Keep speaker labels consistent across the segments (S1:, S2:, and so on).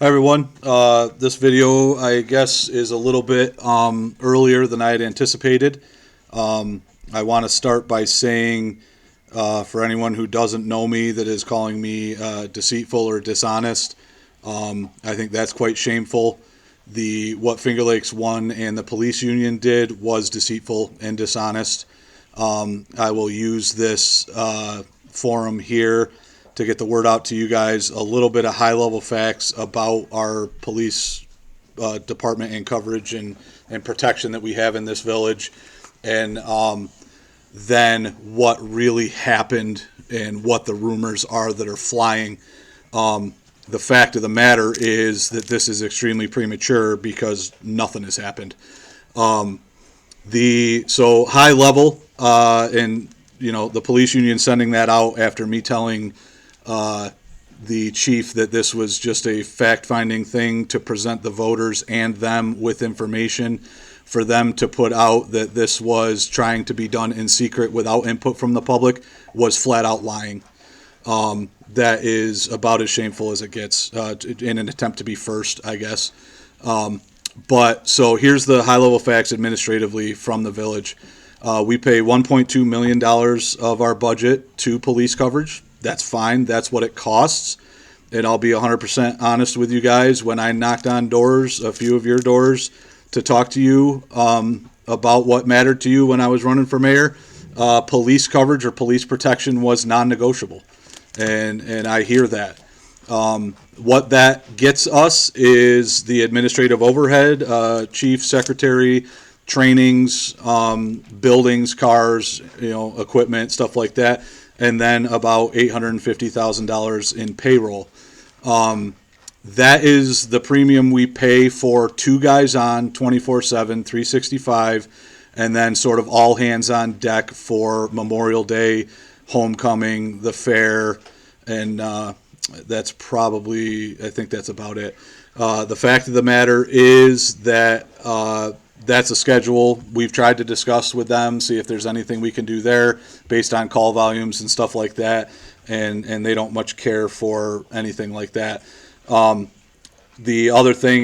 S1: Hi everyone. This video, I guess, is a little bit earlier than I had anticipated. I want to start by saying, for anyone who doesn't know me that is calling me deceitful or dishonest, I think that's quite shameful. What Finger Lakes 1 and the police union did was deceitful and dishonest. I will use this forum here to get the word out to you guys, a little bit of high-level facts about our police department and coverage and protection that we have in this village, and then what really happened and what the rumors are that are flying. The fact of the matter is that this is extremely premature because nothing has happened. So high level, and the police union sending that out after me telling the chief that this was just a fact-finding thing to present the voters and them with information, for them to put out that this was trying to be done in secret without input from the public, was flat out lying. That is about as shameful as it gets, in an attempt to be first, I guess. But so here's the high-level facts administratively from the village. We pay $1.2 million of our budget to police coverage. That's fine. That's what it costs. And I'll be 100% honest with you guys. When I knocked on doors, a few of your doors, to talk to you about what mattered to you when I was running for mayor, police coverage or police protection was non-negotiable. And I hear that. What that gets us is the administrative overhead, chief, secretary, trainings, buildings, cars, equipment, stuff like that. And then about $850,000 in payroll. That is the premium we pay for two guys on 24/7, 365, and then sort of all hands on deck for Memorial Day, homecoming, the fair, and I think that's about it. The fact of the matter is that that's a schedule we've tried to discuss with them, see if there's anything we can do there based on call volumes and stuff like that, and they don't much care for anything like that. The other thing,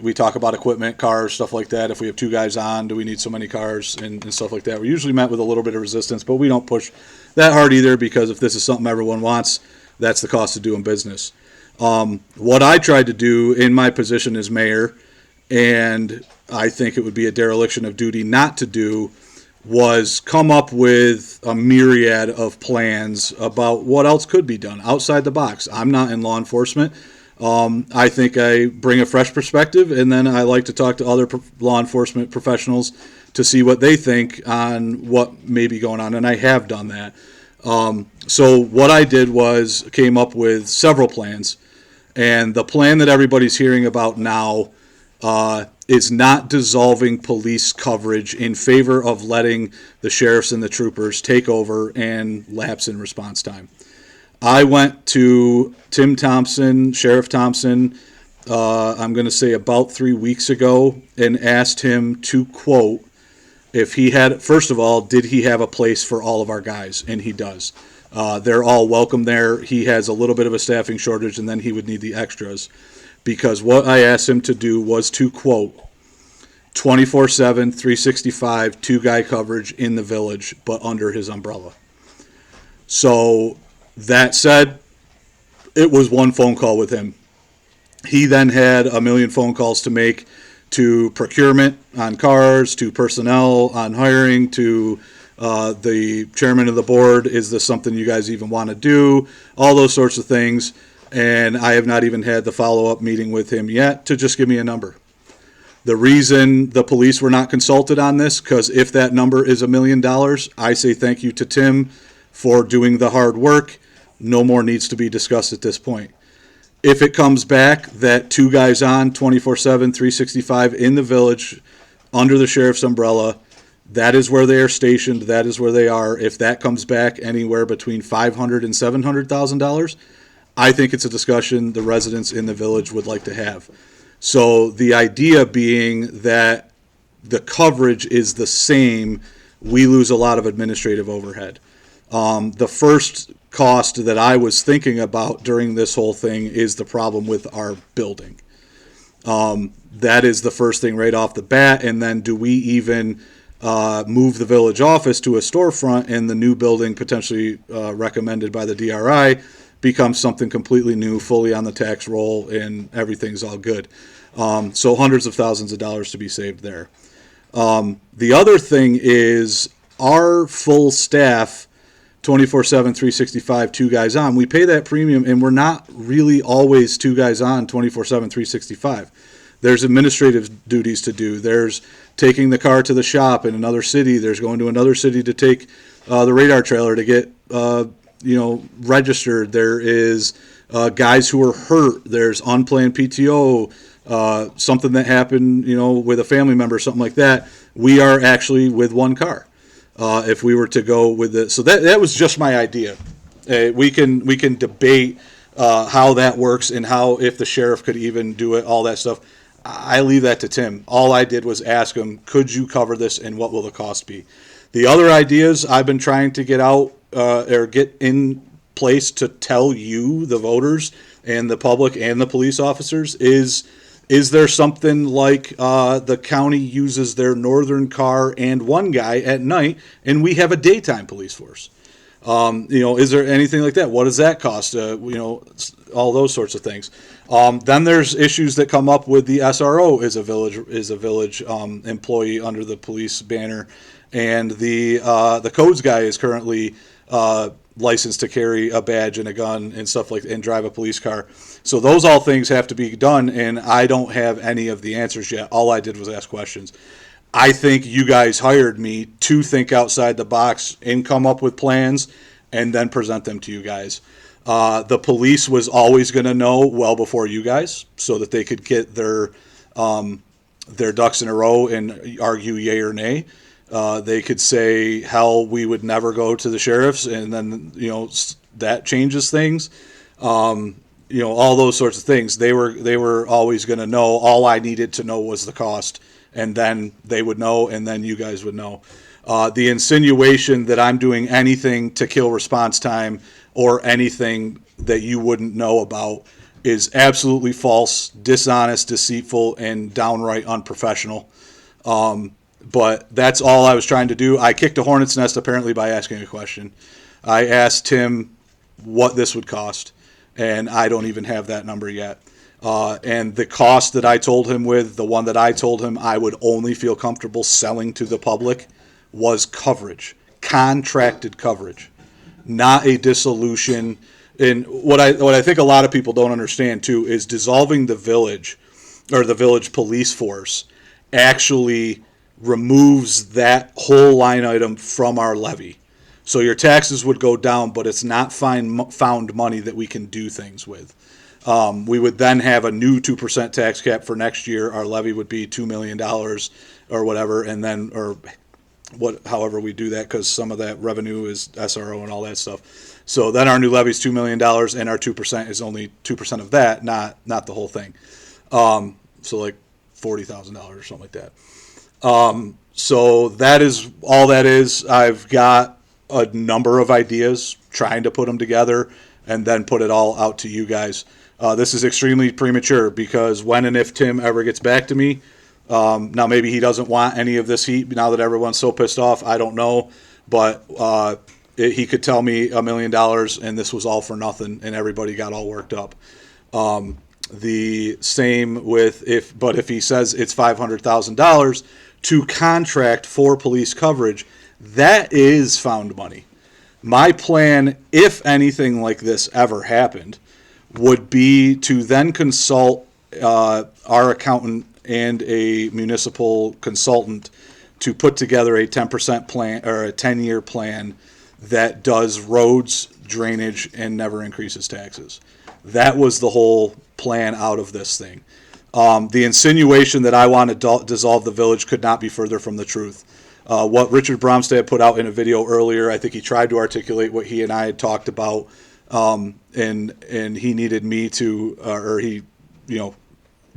S1: we talk about equipment, cars, stuff like that. If we have two guys on, do we need so many cars and stuff like that? We're usually met with a little bit of resistance, but we don't push that hard either, because if this is something everyone wants, that's the cost of doing business. What I tried to do in my position as mayor, and I think it would be a dereliction of duty not to do, was come up with a myriad of plans about what else could be done outside the box. I'm not in law enforcement. I think I bring a fresh perspective, and then I like to talk to other law enforcement professionals to see what they think on what may be going on, and I have done that. So what I did was came up with several plans, and the plan that everybody's hearing about now is not dissolving police coverage in favor of letting the sheriffs and the troopers take over and lapse in response time. I went to Tim Thompson, Sheriff Thompson, I'm going to say about 3 weeks ago, and asked him to quote if he had, first of all, did he have a place for all of our guys? And he does. They're all welcome there. He has a little bit of a staffing shortage, and then he would need the extras. Because what I asked him to do was to quote 24/7, 365, two-guy coverage in the village, but under his umbrella. So that said, it was one phone call with him. He then had a million phone calls to make to procurement on cars, to personnel on hiring, to the chairman of the board. Is this something you guys even want to do? All those sorts of things. And I have not even had the follow-up meeting with him yet to just give me a number. The reason the police were not consulted on this, because if that number is $1 million, I say thank you to Tim for doing the hard work. No more needs to be discussed at this point. If it comes back that two guys on 24/7, 365 in the village under the sheriff's umbrella, that is where they are stationed. That is where they are. If that comes back anywhere between $500,000 and $700,000, I think it's a discussion the residents in the village would like to have. So the idea being that the coverage is the same, we lose a lot of administrative overhead. The first cost that I was thinking about during this whole thing is the problem with our building. That is the first thing right off the bat. And then do we even move the village office to a storefront, and the new building potentially recommended by the DRI becomes something completely new, fully on the tax roll, and everything's all good. So hundreds of thousands of dollars to be saved there. The other thing is our full staff, 24/7, 365, 2 guys on. We pay that premium, and we're not really always 2 guys on 24/7, 365. There's administrative duties to do. There's taking the car to the shop in another city. There's going to another city to take the radar trailer to get registered. There is guys who are hurt. There's unplanned PTO, something that happened, with a family member, something like that. We are actually with one car. If we were to go with it, so that was just my idea. We can debate how that works and how, if the sheriff could even do it, all that stuff. I leave that to Tim. All I did was ask him, could you cover this, and what will the cost be? The other ideas I've been trying to get out or get in place to tell you, the voters and the public and the police officers, is there something like the county uses their northern car and one guy at night, and we have a daytime police force? Is there anything like that? What does that cost? All those sorts of things. Then there's issues that come up with the SRO is a village employee under the police banner, and the codes guy is currently licensed to carry a badge and a gun and stuff like, and drive a police car. So those all things have to be done, and I don't have any of the answers yet. All I did was ask questions. I think you guys hired me to think outside the box and come up with plans and then present them to you guys. The police was always going to know well before you guys, so that they could get their ducks in a row and argue yay or nay. They could say, hell, we would never go to the sheriff's, and then that changes things. All those sorts of things. They were always going to know. All I needed to know was the cost, and then they would know, and then you guys would know. The insinuation that I'm doing anything to kill response time or anything that you wouldn't know about is absolutely false, dishonest, deceitful, and downright unprofessional. But that's all I was trying to do. I kicked a hornet's nest apparently by asking a question. I asked him what this would cost, and I don't even have that number yet. And the cost that I told him with, the one that I told him I would only feel comfortable selling to the public, was coverage, contracted coverage, not a dissolution. And what I think a lot of people don't understand too is dissolving the village or the village police force actually removes that whole line item from our levy. So your taxes would go down, but it's not found money that we can do things with. We would then have a new 2% tax cap for next year. Our levy would be $2 million or whatever, and then, or however we do that, because some of that revenue is SRO and all that stuff. So then our new levy is $2 million, and our 2% is only 2% of that, not the whole thing. So like $40,000 or something like that. So that is all that is. I've got a number of ideas, trying to put them together and then put it all out to you guys. This is extremely premature because when and if Tim ever gets back to me, now maybe he doesn't want any of this heat now that everyone's so pissed off. I don't know, but he could tell me $1 million and this was all for nothing and everybody got all worked up. The same with if he says it's $500,000 to contract for police coverage, that is found money. My plan, if anything like this ever happened, would be to then consult our accountant and a municipal consultant to put together a 10% plan or a 10-year plan that does roads, drainage, and never increases taxes. That was the whole plan out of this thing. The insinuation that I want to dissolve the village could not be further from the truth. What Richard Bromstad put out in a video earlier, I think he tried to articulate what he and I had talked about, and he needed me to, or he,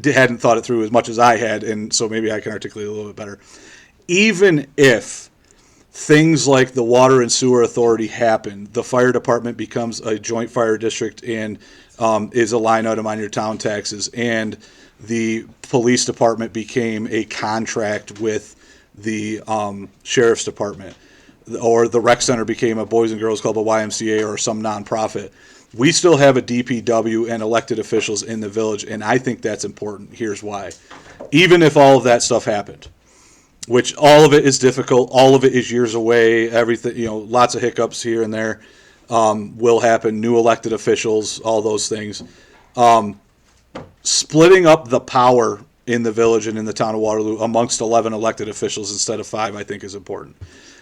S1: hadn't thought it through as much as I had, and so maybe I can articulate a little bit better. Even if things like the Water and Sewer Authority happen. The fire department becomes a joint fire district and is a line item on your town taxes. And the police department became a contract with the sheriff's department. Or the rec center became a Boys and Girls Club, a YMCA, or some nonprofit. We still have a DPW and elected officials in the village, and I think that's important. Here's why. Even if all of that stuff happened, which all of it is difficult, all of it is years away, everything, lots of hiccups here and there will happen, new elected officials, all those things. Splitting up the power in the village and in the town of Waterloo amongst 11 elected officials instead of 5, I think is important.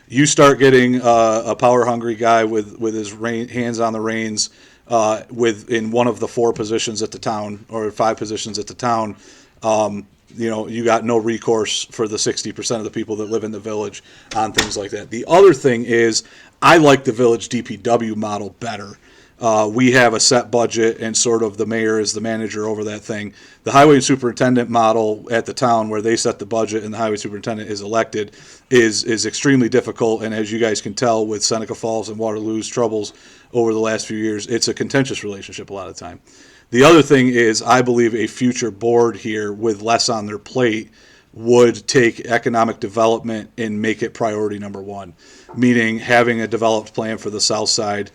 S1: You start getting a power-hungry guy with his hands on the reins in one of the 4 positions at the town, or 5 positions at the town. You got no recourse for the 60% of the people that live in the village on things like that. The other thing is, I like the village DPW model better. We have a set budget, and sort of the mayor is the manager over that thing. The highway superintendent model at the town, where they set the budget and the highway superintendent is elected, is extremely difficult. And as you guys can tell with Seneca Falls and Waterloo's troubles over the last few years, it's a contentious relationship a lot of the time. The other thing is, I believe a future board here with less on their plate would take economic development and make it priority number 1, meaning having a developed plan for the south side,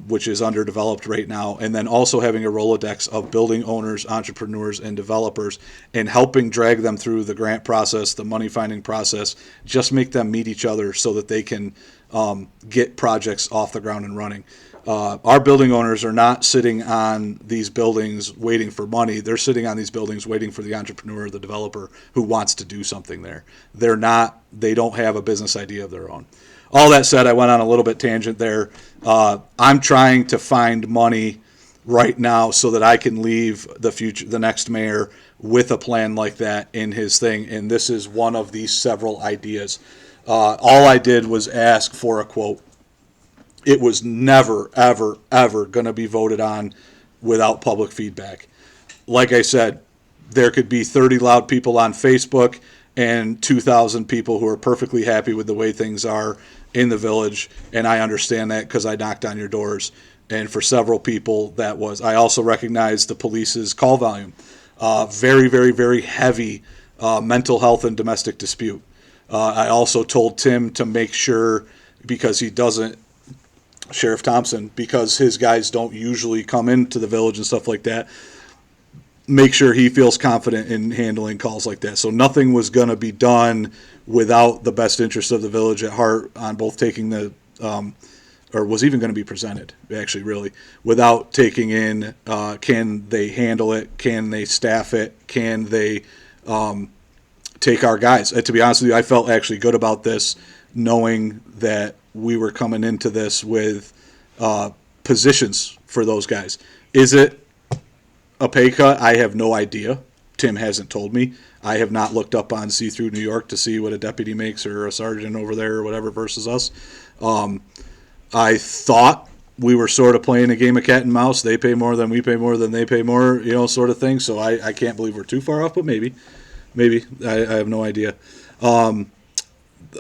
S1: which is underdeveloped right now, and then also having a Rolodex of building owners, entrepreneurs, and developers, and helping drag them through the grant process, the money finding process, just make them meet each other so that they can get projects off the ground and running. Our building owners are not sitting on these buildings waiting for money. They're sitting on these buildings waiting for the entrepreneur, the developer who wants to do something there. They don't have a business idea of their own. All that said, I went on a little bit tangent there. I'm trying to find money right now so that I can leave the next mayor with a plan like that in his thing. And this is one of these several ideas. All I did was ask for a quote. It was never, ever, ever going to be voted on without public feedback. Like I said, there could be 30 loud people on Facebook and 2,000 people who are perfectly happy with the way things are in the village, and I understand that because I knocked on your doors. And for several people, that was. I also recognize the police's call volume. Very, very, very heavy mental health and domestic dispute. I also told Tim to make sure, because he doesn't, Sheriff Thompson, because his guys don't usually come into the village and stuff like that, make sure he feels confident in handling calls like that. So nothing was going to be done without the best interest of the village at heart on both taking the, or was even going to be presented, actually, really, without taking in, can they handle it? Can they staff it? Can they take our guys? To be honest with you, I felt actually good about this, knowing that we were coming into this with positions for those guys. Is it a pay cut? I have no idea. Tim hasn't told me. I have not looked up on See Through New York to see what a deputy makes or a sergeant over there or whatever versus us. I thought we were sort of playing a game of cat and mouse. They pay more than we pay more than they pay more, sort of thing. So I can't believe we're too far off, but maybe. I have no idea.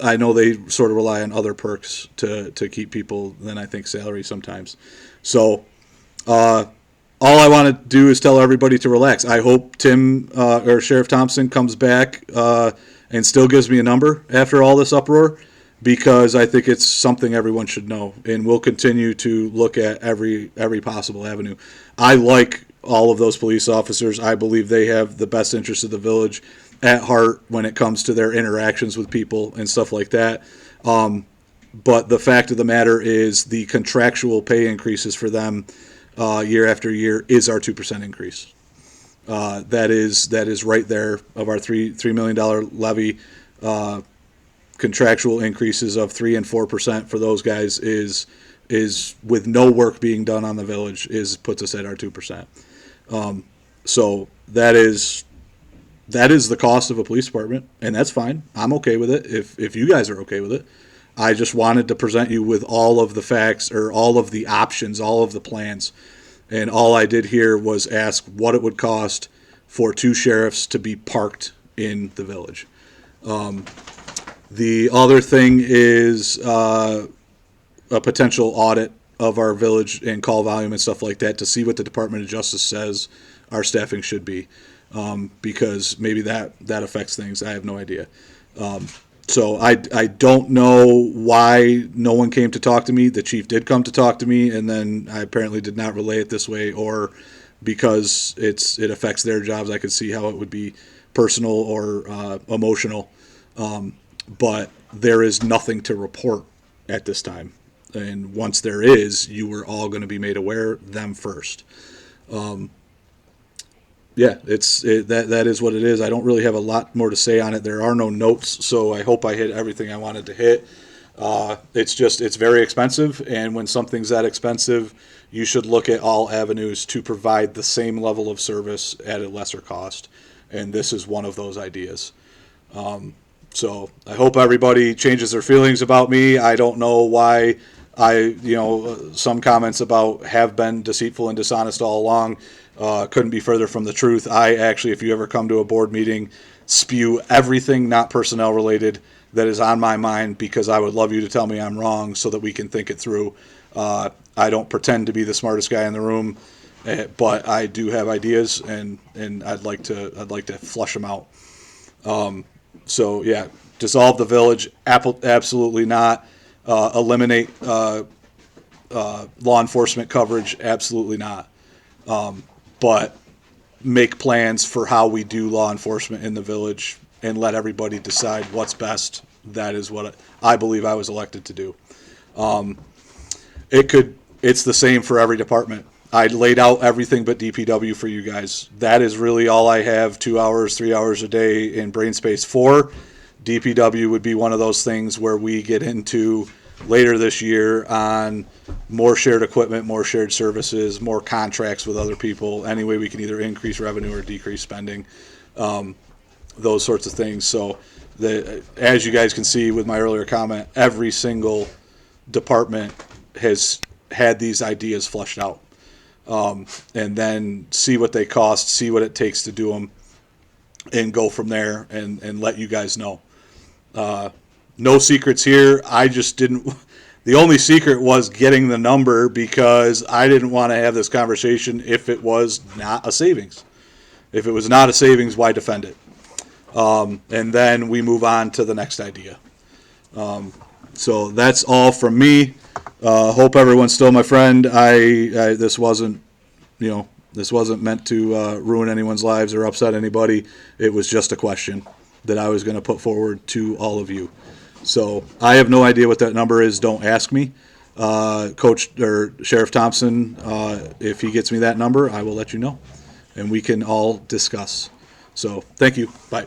S1: I know they sort of rely on other perks to keep people than I think salary sometimes. So all I want to do is tell everybody to relax. I hope Tim or Sheriff Thompson comes back and still gives me a number after all this uproar, because I think it's something everyone should know, and we'll continue to look at every possible avenue. I like all of those police officers. I believe they have the best interest of the village at heart when it comes to their interactions with people and stuff like that. But the fact of the matter is, the contractual pay increases for them year after year is our 2% increase. That is right there of our $3 million levy. Contractual increases of 3% and 4% for those guys is with no work being done on the village puts us at our 2%. So that is the cost of a police department, and that's fine. I'm okay with it if you guys are okay with it. I just wanted to present you with all of the facts, or all of the options, all of the plans. And all I did here was ask what it would cost for 2 sheriffs to be parked in the village. The other thing is a potential audit of our village and call volume and stuff like that to see what the Department of Justice says our staffing should be, because maybe that affects things. I have no idea. So I don't know why no one came to talk to me. The chief did come to talk to me, and then I apparently did not relay it this way, or because it affects their jobs. I could see how it would be personal or emotional, but there is nothing to report at this time. And once there is, you were all going to be made aware, them first. Yeah, that is what it is. I don't really have a lot more to say on it. There are no notes, so I hope I hit everything I wanted to hit. It's very expensive, and when something's that expensive, you should look at all avenues to provide the same level of service at a lesser cost, and this is one of those ideas. So I hope everybody changes their feelings about me. I don't know why some comments about have been deceitful and dishonest all along. Couldn't be further from the truth. I actually, if you ever come to a board meeting, spew everything not personnel related that is on my mind, because I would love you to tell me I'm wrong so that we can think it through. I don't pretend to be the smartest guy in the room, but I do have ideas, and I'd like to flush them out. So yeah, dissolve the village? Absolutely not. Eliminate law enforcement coverage? Absolutely not. But make plans for how we do law enforcement in the village and let everybody decide what's best. That is what I believe I was elected to do. It's the same for every department. I laid out everything but DPW for you guys. That is really all I have 2 hours, 3 hours a day in brain space for. DPW would be one of those things where we get into later this year on more shared equipment, more shared services, more contracts with other people. Any way we can either increase revenue or decrease spending, those sorts of things. So as you guys can see with my earlier comment, every single department has had these ideas fleshed out. And then see what they cost, see what it takes to do them, and go from there and let you guys know. No secrets here. I just didn't. The only secret was getting the number, because I didn't want to have this conversation if it was not a savings. If it was not a savings, why defend it? And then we move on to the next idea. So that's all from me. Hope everyone's still my friend. This wasn't meant to ruin anyone's lives or upset anybody. It was just a question that I was going to put forward to all of you. So I have no idea what that number is. Don't ask me. Coach or Sheriff Thompson, if he gets me that number, I will let you know, and we can all discuss. So thank you. Bye.